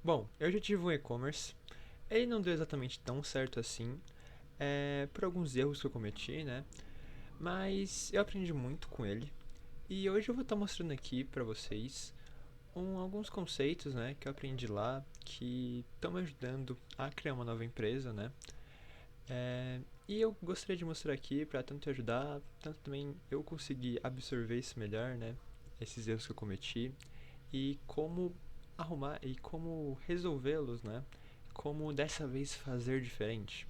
Bom, eu já tive um e-commerce. Ele não deu exatamente tão certo assim, por alguns erros que eu cometi, né? Mas eu aprendi muito com ele. E hoje eu vou estar mostrando aqui pra vocês alguns conceitos, né, que eu aprendi lá que estão me ajudando a criar uma nova empresa, né? E eu gostaria de mostrar aqui para tanto te ajudar, tanto também eu conseguir absorver isso melhor, né? Esses erros que eu cometi e como arrumar e como resolvê-los, né? Como dessa vez fazer diferente.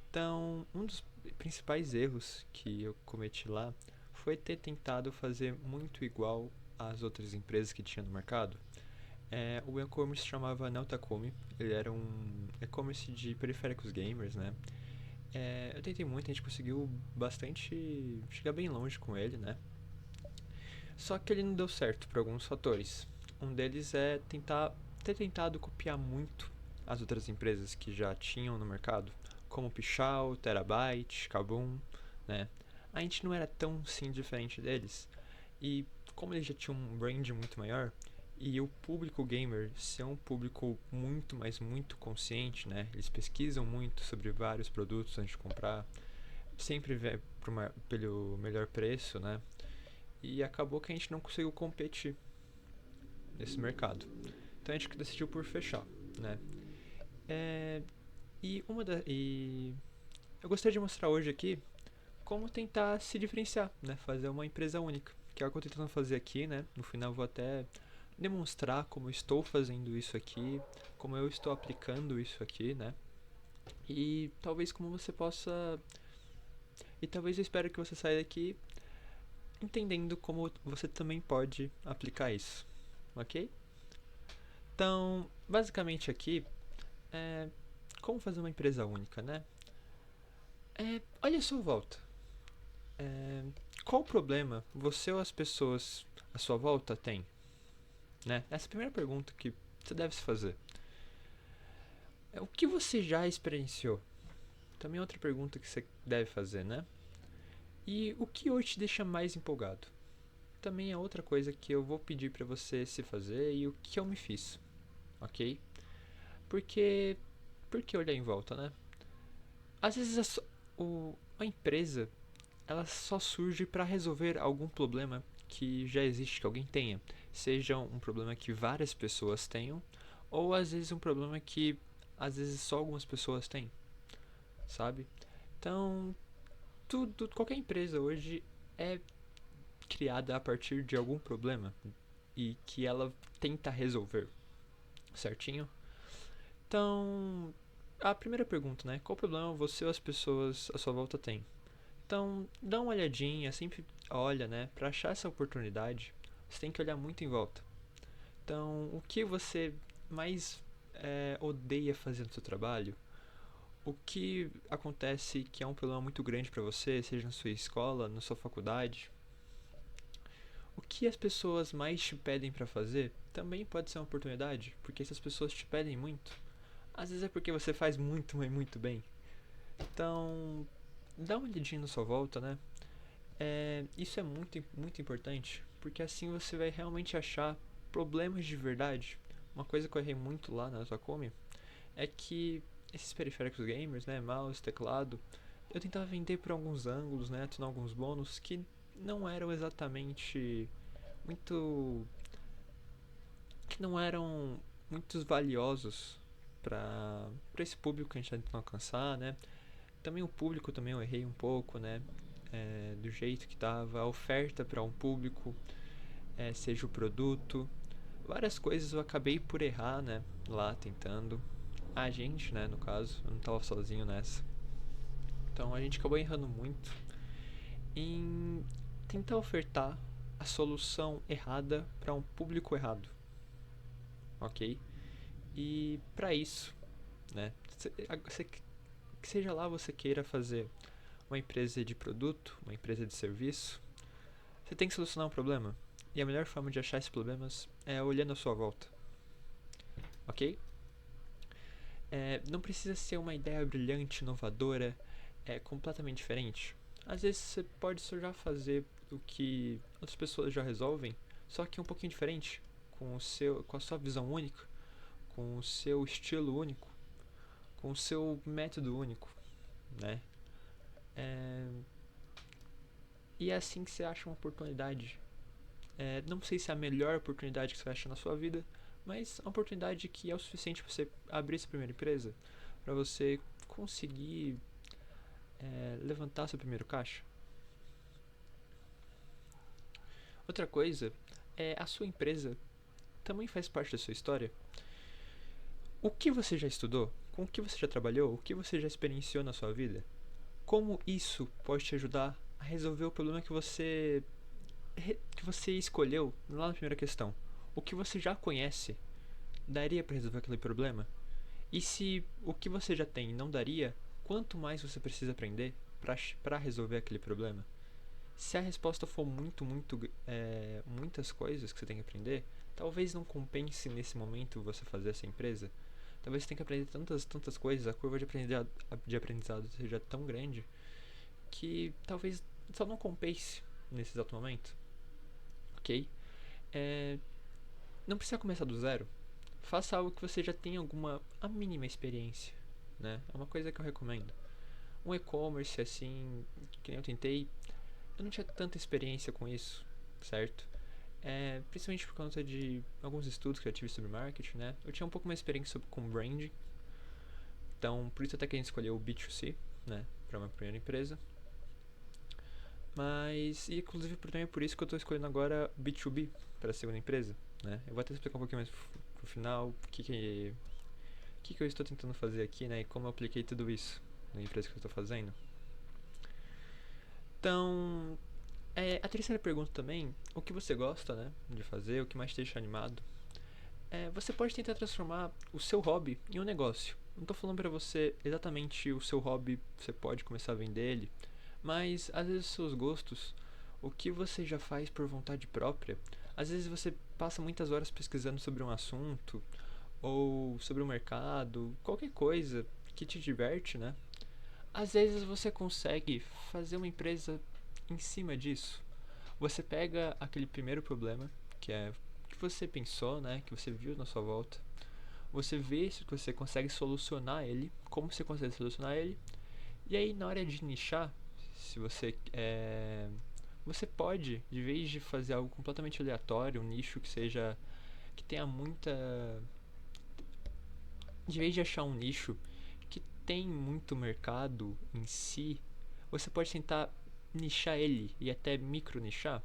Então, um dos principais erros que eu cometi lá foi ter tentado fazer muito igual às outras empresas que tinha no mercado. O e-commerce se chamava Neotakumi, ele era um e-commerce de periféricos gamers, né? Eu tentei muito, a gente conseguiu bastante chegar bem longe com ele, né? Só que ele não deu certo por alguns fatores. Um deles é ter tentado copiar muito as outras empresas que já tinham no mercado, como Pichau, Terabyte, Kabum, né? A gente não era tão sim diferente deles. E como eles já tinham um brand muito maior, e o público gamer ser um público muito, mas muito consciente, né? Eles pesquisam muito sobre vários produtos antes de comprar, sempre vê pelo melhor preço, né? E acabou que a gente não conseguiu competir nesse mercado. Então a gente decidiu por fechar, né? É, e eu gostaria de mostrar hoje aqui como tentar se diferenciar, né? Fazer uma empresa única, que é o que eu estou tentando fazer aqui, né? No final eu vou até demonstrar como eu estou fazendo isso aqui, como eu estou aplicando isso aqui, né? E talvez como você possa. E talvez eu espero que você saia daqui entendendo como você também pode aplicar isso, ok? Então, basicamente aqui, é, como fazer uma empresa única, né? Olha a sua volta. É, qual problema você ou as pessoas à sua volta têm? Né? Essa é a primeira pergunta que você deve se fazer. O que você já experienciou? Também é outra pergunta que você deve fazer, né? E o que hoje te deixa mais empolgado? Também é outra coisa que eu vou pedir para você se fazer e o que eu me fiz, ok? Porque, por que olhar em volta, né? Às vezes a empresa ela só surge para resolver algum problema que já existe, que alguém tenha. Seja um problema que várias pessoas tenham, ou às vezes um problema que às vezes só algumas pessoas têm, sabe? Então, qualquer empresa hoje é criada a partir de algum problema e que ela tenta resolver, certinho? Então, a primeira pergunta, né? Qual problema você ou as pessoas à sua volta têm? Então, dá uma olhadinha, sempre olha, né? Para achar essa oportunidade, você tem que olhar muito em volta. Então, o que você mais odeia fazer no seu trabalho? O que acontece que é um problema muito grande para você, seja na sua escola, na sua faculdade? O que as pessoas mais te pedem para fazer também pode ser uma oportunidade, porque se as pessoas te pedem muito, às vezes é porque você faz muito, mas muito bem. Então, dá uma olhadinha na sua volta, né? Isso é muito, muito importante, porque assim você vai realmente achar problemas de verdade. Uma coisa que eu errei muito lá na Zacome é que esses periféricos gamers, né, mouse, teclado, eu tentava vender por alguns ângulos, né, adicionar alguns bônus que não eram exatamente muito, que não eram muito valiosos para esse público que a gente está tentando alcançar, né? Também o público também eu errei um pouco, né? Do jeito que estava a oferta para um público, seja o produto, várias coisas eu acabei por errar, né? Lá tentando. A gente, né? No caso, eu não estava sozinho nessa. Então a gente acabou errando muito em tentar ofertar a solução errada para um público errado, ok? E para isso, né? Que seja lá você queira fazer uma empresa de produto, uma empresa de serviço, você tem que solucionar um problema. E a melhor forma de achar esses problemas é olhando à sua volta, ok? Não precisa ser uma ideia brilhante, inovadora, completamente diferente. Às vezes você pode só já fazer o que outras pessoas já resolvem, só que um pouquinho diferente, com a sua visão única, com o seu estilo único, com o seu método único, né? É, e é assim que você acha uma oportunidade. Não sei se é a melhor oportunidade que você vai achar na sua vida, mas é uma oportunidade que é o suficiente para você abrir sua primeira empresa, para você conseguir levantar seu primeiro caixa. Outra coisa é a sua empresa também faz parte da sua história. O que você já estudou? Com o que você já trabalhou? O que você já experienciou na sua vida? Como isso pode te ajudar a resolver o problema que você escolheu lá na primeira questão? O que você já conhece daria para resolver aquele problema? E se o que você já tem não daria, quanto mais você precisa aprender para resolver aquele problema? Se a resposta for muitas coisas que você tem que aprender, talvez não compense nesse momento você fazer essa empresa. Talvez você tenha que aprender tantas coisas, a curva de aprendizado seja tão grande que talvez só não compense nesse exato momento, ok? É, não precisa começar do zero. Faça algo que você já tenha a mínima experiência, né? É uma coisa que eu recomendo. Um e-commerce assim, que nem eu tentei, eu não tinha tanta experiência com isso, certo? Principalmente por conta de alguns estudos que eu tive sobre marketing, né? Eu tinha um pouco mais experiência com branding, então por isso até que a gente escolheu o B2C, né? Para uma primeira empresa. Mas, e inclusive também é por isso que eu estou escolhendo agora B2B para a segunda empresa, né? Eu vou até explicar um pouquinho mais pro final o que eu estou tentando fazer aqui, né? E como eu apliquei tudo isso na empresa que eu estou fazendo. Então, a terceira pergunta também, o que você gosta, né, de fazer, o que mais te deixa animado? Você pode tentar transformar o seu hobby em um negócio. Não estou falando para você exatamente o seu hobby, você pode começar a vender ele, mas às vezes os seus gostos, o que você já faz por vontade própria, às vezes você passa muitas horas pesquisando sobre um assunto ou sobre o mercado, qualquer coisa que te diverte, né? Às vezes você consegue fazer uma empresa em cima disso. Você pega aquele primeiro problema, que é que você pensou, né, que você viu na sua volta. Você vê se você consegue solucionar ele, como você consegue solucionar ele. E aí na hora de nichar, se você pode, de vez de fazer algo completamente aleatório, um nicho que tenha muita, de vez de achar um nicho que tem muito mercado em si, você pode tentar nichar ele e até micro nichar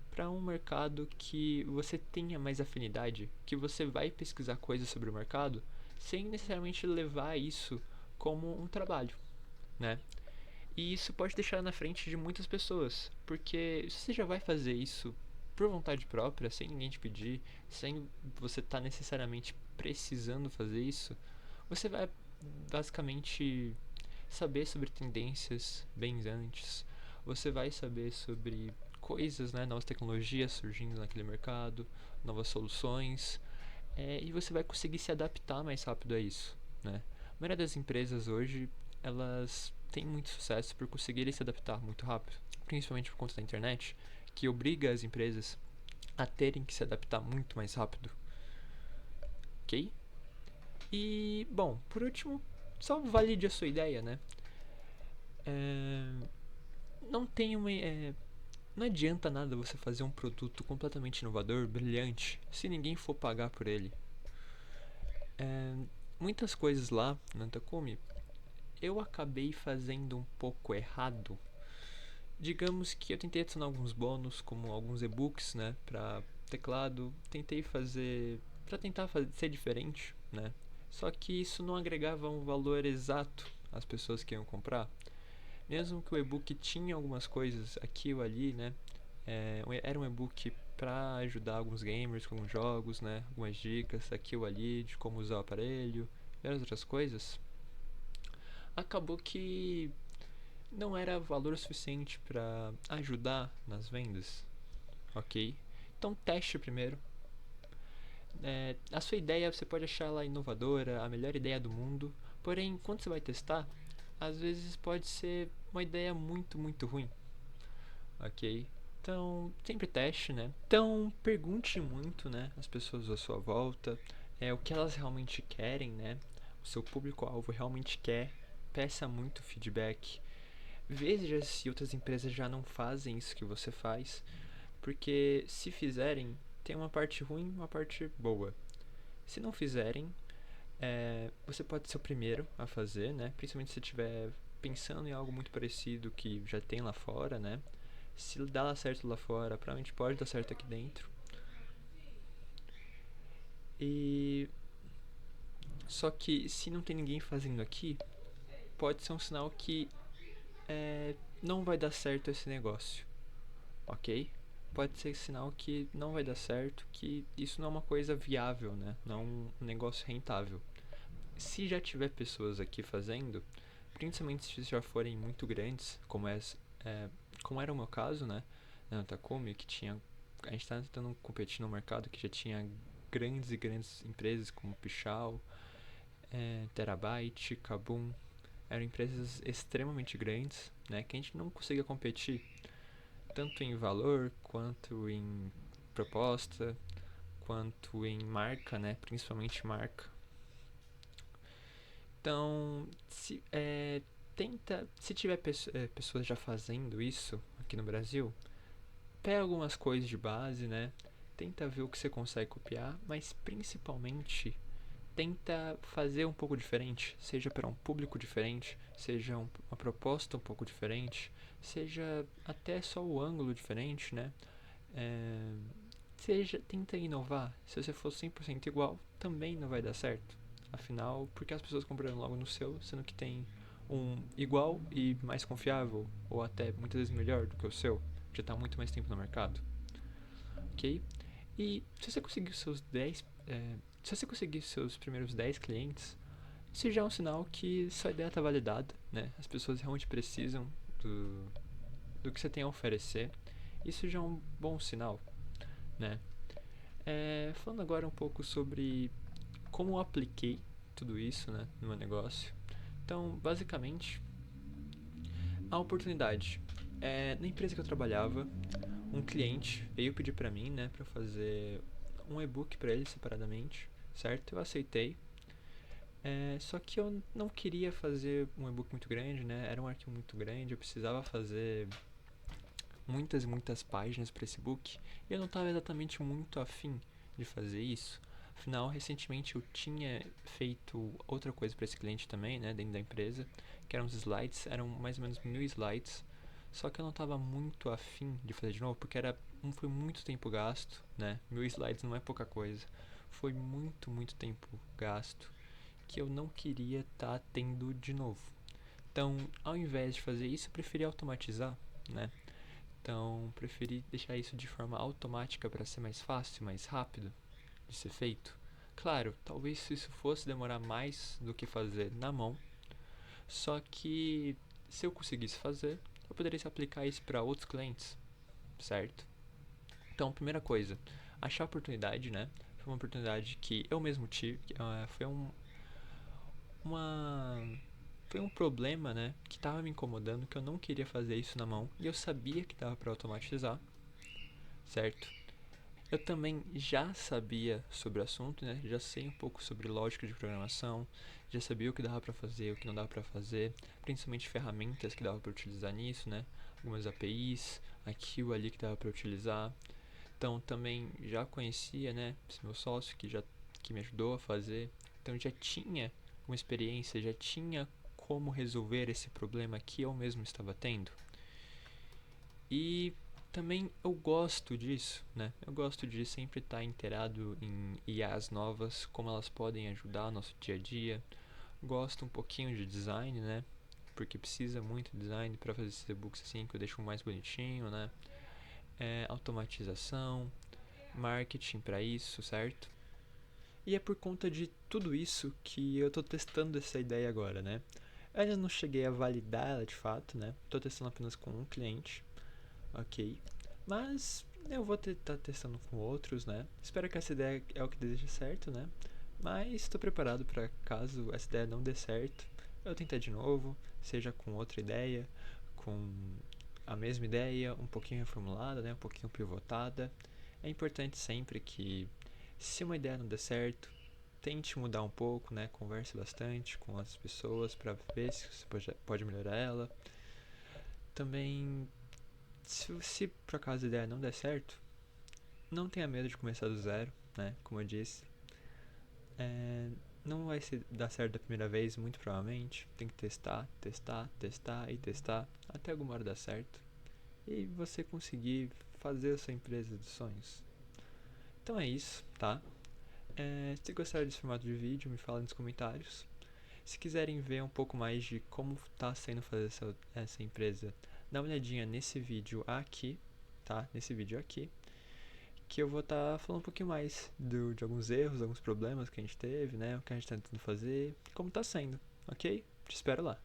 para um mercado que você tenha mais afinidade, que você vai pesquisar coisas sobre o mercado sem necessariamente levar isso como um trabalho, né? E isso pode deixar na frente de muitas pessoas, porque se você já vai fazer isso por vontade própria, sem ninguém te pedir, sem você estar necessariamente precisando fazer isso, você vai basicamente saber sobre tendências bem antes, você vai saber sobre coisas, né, novas tecnologias surgindo naquele mercado, novas soluções, e você vai conseguir se adaptar mais rápido a isso, né? A maioria das empresas hoje, elas têm muito sucesso por conseguirem se adaptar muito rápido, principalmente por conta da internet, que obriga as empresas a terem que se adaptar muito mais rápido, ok? E, bom, por último, só valide a sua ideia, né? É, não tem uma. Não adianta nada você fazer um produto completamente inovador, brilhante, se ninguém for pagar por ele. Muitas coisas lá na Takumi eu acabei fazendo um pouco errado. Digamos que eu tentei adicionar alguns bônus, como alguns e-books, né, para teclado. Tentei fazer para tentar ser diferente, né? Só que isso não agregava um valor exato às pessoas que iam comprar. Mesmo que o e-book tinha algumas coisas aqui ou ali, né? Era um e-book para ajudar alguns gamers com alguns jogos, né? Algumas dicas aqui ou ali de como usar o aparelho e outras coisas. Acabou que não era valor suficiente para ajudar nas vendas, ok? Então teste primeiro. A sua ideia você pode achar ela inovadora, a melhor ideia do mundo, porém quando você vai testar, às vezes pode ser uma ideia muito, muito ruim, ok? Então sempre teste, né? Então pergunte muito, né, as pessoas à sua volta. o que elas realmente querem, né? O seu público-alvo realmente quer, peça muito feedback. Veja se outras empresas já não fazem isso que você faz, porque se fizerem, tem uma parte ruim e uma parte boa. Se não fizerem, você pode ser o primeiro a fazer, né? Principalmente se estiver pensando em algo muito parecido que já tem lá fora, né? Se dá certo lá fora, provavelmente pode dar certo aqui dentro. E só que se não tem ninguém fazendo aqui, pode ser um sinal que não vai dar certo esse negócio, ok? Pode ser sinal que não vai dar certo, que isso não é uma coisa viável, né? Não é um negócio rentável. Se já tiver pessoas aqui fazendo, principalmente se já forem muito grandes, como era o meu caso, né? Na Takumi, que tinha. A gente está tentando competir no mercado que já tinha grandes e grandes empresas como Pichau, Terabyte, Kabum. Eram empresas extremamente grandes, né? Que a gente não conseguia competir tanto em valor, quanto em proposta, quanto em marca, né? Principalmente marca. Então, se tiver pessoas já fazendo isso aqui no Brasil, pega algumas coisas de base, né? Tenta ver o que você consegue copiar, mas principalmente tenta fazer um pouco diferente, seja para um público diferente, seja uma proposta um pouco diferente, seja até só o ângulo diferente, né? É, tenta inovar. Se você for 100% igual, também não vai dar certo. Afinal, porque as pessoas compraram logo no seu, sendo que tem um igual e mais confiável, ou até muitas vezes melhor do que o seu, já está há muito mais tempo no mercado, ok? E se você conseguir se você conseguir seus primeiros 10 clientes, isso já é um sinal que sua ideia está validada, né? As pessoas realmente precisam do, do que você tem a oferecer. Isso já é um bom sinal, né? Falando agora um pouco sobre como eu apliquei tudo isso, né, no meu negócio. Então, basicamente, a oportunidade. Na empresa que eu trabalhava, um cliente veio pedir pra mim, né, pra fazer um e-book pra ele separadamente, certo? Eu aceitei. Só que eu não queria fazer um e-book muito grande, né? Era um arquivo muito grande, eu precisava fazer muitas e muitas páginas para esse book e eu não estava exatamente muito afim de fazer isso. Afinal, recentemente eu tinha feito outra coisa para esse cliente também, né, dentro da empresa, que eram os slides, eram mais ou menos 1000 slides, só que eu não estava muito afim de fazer de novo, porque foi muito tempo gasto, né, 1000 slides não é pouca coisa, foi muito, muito tempo gasto, que eu não queria estar tendo de novo. Então, ao invés de fazer isso, eu preferi automatizar, né, então, preferi deixar isso de forma automática para ser mais fácil, mais rápido de ser feito. Claro, talvez se isso fosse demorar mais do que fazer na mão, só que se eu conseguisse fazer, eu poderia aplicar isso para outros clientes, certo? Então, primeira coisa, achar a oportunidade, né? Foi uma oportunidade que eu mesmo tive, uma foi um problema, né, que estava me incomodando, que eu não queria fazer isso na mão e eu sabia que dava para automatizar, certo? Eu também já sabia sobre o assunto, né? Já sei um pouco sobre lógica de programação, já sabia o que dava para fazer, o que não dava para fazer, principalmente ferramentas que dava para utilizar nisso, né? Algumas APIs, aqui ou ali que dava para utilizar. Então também já conhecia, né? Esse meu sócio que me ajudou a fazer. Então já tinha uma experiência, já tinha como resolver esse problema que eu mesmo estava tendo. E também eu gosto disso, né? Eu gosto de sempre estar inteirado em IAs novas, como elas podem ajudar o nosso dia a dia. Gosto um pouquinho de design, né? Porque precisa muito de design para fazer esses e-books assim, que eu deixo mais bonitinho, né? Automatização, marketing para isso, certo? E é por conta de tudo isso que eu tô testando essa ideia agora, né? Eu ainda não cheguei a validar ela de fato, né? Tô testando apenas com um cliente, ok? Mas eu vou estar testando com outros, né? Espero que essa ideia é o que deseja certo, né? Mas estou preparado para caso essa ideia não dê certo, eu tentar de novo, seja com outra ideia, com a mesma ideia, um pouquinho reformulada, né? Um pouquinho pivotada. É importante sempre que se uma ideia não der certo, tente mudar um pouco, né? Converse bastante com as pessoas para ver se você pode melhorar ela. Também, se por acaso a ideia não der certo, não tenha medo de começar do zero, né? Como eu disse. Não vai dar certo da primeira vez, muito provavelmente. Tem que testar, testar, testar e testar até alguma hora dar certo. E você conseguir fazer a sua empresa dos sonhos. Então é isso, tá? Se gostaram desse formato de vídeo, me fala nos comentários. Se quiserem ver um pouco mais de como está sendo fazer essa empresa, dá uma olhadinha nesse vídeo aqui, tá? Nesse vídeo aqui, que eu vou estar falando um pouquinho mais de alguns erros, alguns problemas que a gente teve, né? O que a gente está tentando fazer, como está sendo, ok? Te espero lá.